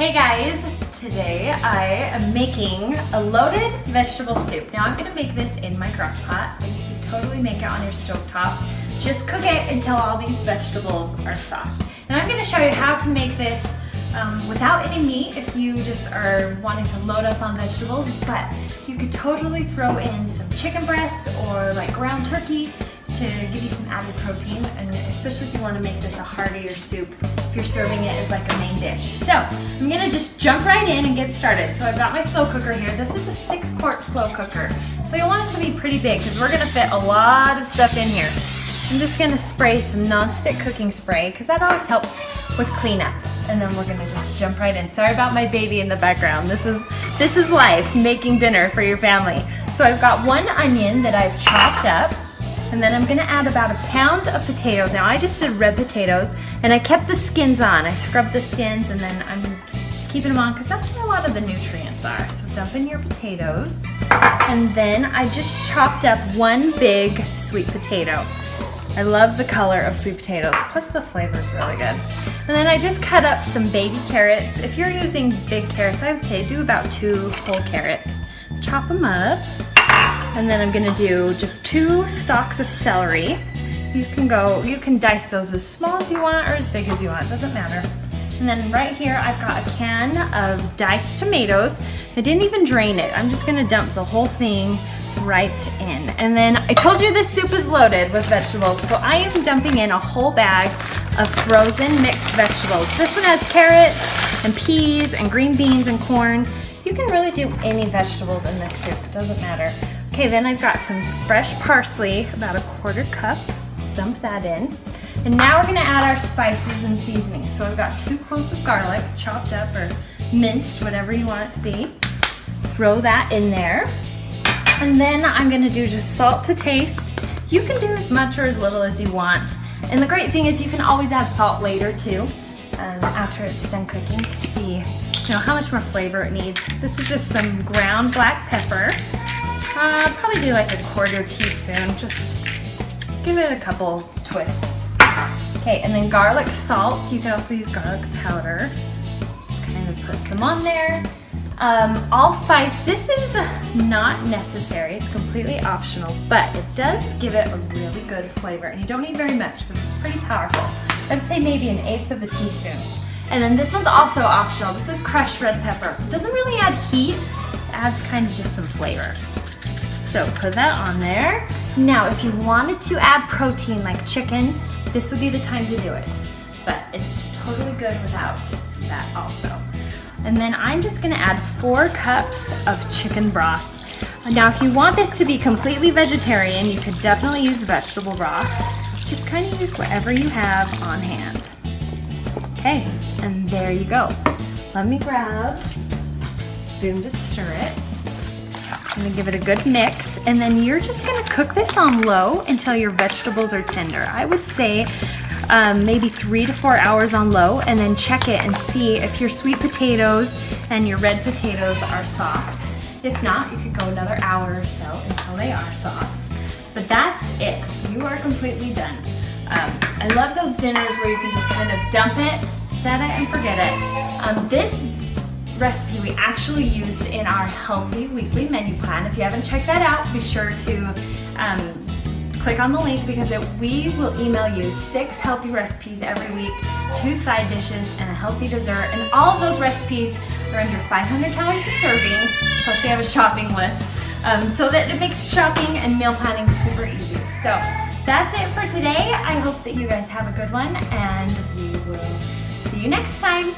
Hey guys, today I am making a loaded vegetable soup. Now I'm going to make this in my crock pot, but you can totally make it on your stovetop. Just cook it until all these vegetables are soft. And I'm going to show you how to make this without any meat if you just are wanting to load up on vegetables, but you could totally throw in some chicken breast or like ground turkey to give you some added protein, and especially if you want to make this a heartier soup if you're serving it as like a main dish. So I'm gonna just jump right in and get started. So I've got my slow cooker here. This is a 6-quart slow cooker. So you want it to be pretty big because we're gonna fit a lot of stuff in here. I'm just gonna spray some non-stick cooking spray because that always helps with cleanup. And then we're gonna just jump right in. Sorry about my baby in the background. This is life, making dinner for your family. So I've got 1 onion that I've chopped up. And then I'm gonna add about a pound of potatoes. Now I just did red potatoes and I kept the skins on. I scrubbed the skins and then I'm just keeping them on because that's where a lot of the nutrients are. So dump in your potatoes. And then I just chopped up 1 big sweet potato. I love the color of sweet potatoes, plus the flavor is really good. And then I just cut up some baby carrots. If you're using big carrots, I would say do about 2 whole carrots. Chop them up. And then I'm gonna do just 2 stalks of celery. You can dice those as small as you want or as big as you want, doesn't matter. And then right here, I've got a can of diced tomatoes. I didn't even drain it. I'm just gonna dump the whole thing right in. And then I told you this soup is loaded with vegetables, so I am dumping in a whole bag of frozen mixed vegetables. This one has carrots and peas and green beans and corn. You can really do any vegetables in this soup, it doesn't matter. Okay, then I've got some fresh parsley, about a 1/4 cup. Dump that in. And now we're gonna add our spices and seasonings. So I've got 2 cloves of garlic, chopped up or minced, whatever you want it to be. Throw that in there. And then I'm gonna do just salt to taste. You can do as much or as little as you want. And the great thing is you can always add salt later too, after it's done cooking, to see how much more flavor it needs. This is just some ground black pepper. I'll probably do like a 1/4 teaspoon, just give it a couple twists. Okay, and then garlic salt. You can also use garlic powder. Just kind of put some on there. Allspice, this is not necessary, it's completely optional, but it does give it a really good flavor, and you don't need very much because it's pretty powerful. I would say maybe 1/8 of a teaspoon. And then this one's also optional. This is crushed red pepper. It doesn't really add heat, it adds kind of just some flavor. So put that on there. Now, if you wanted to add protein like chicken, this would be the time to do it. But it's totally good without that also. And then I'm just gonna add 4 cups of chicken broth. Now, if you want this to be completely vegetarian, you could definitely use vegetable broth. Just kind of use whatever you have on hand. Okay, and there you go. Let me grab a spoon to stir it. I'm gonna give it a good mix, and then you're just gonna cook this on low until your vegetables are tender. I would say maybe 3 to 4 hours on low, and then check it and see if your sweet potatoes and your red potatoes are soft. If not, you could go another hour or so until they are soft. But that's it, you are completely done. I love those dinners where you can just kind of dump it, set it, and forget it. This recipe we actually used in our healthy weekly menu plan. If you haven't checked that out, be sure to click on the link because we will email you 6 healthy recipes every week, 2 side dishes, and a healthy dessert. And all of those recipes are under 500 calories a serving, plus we have a shopping list, so that it makes shopping and meal planning super easy. So that's it for today. I hope that you guys have a good one, and we will see you next time.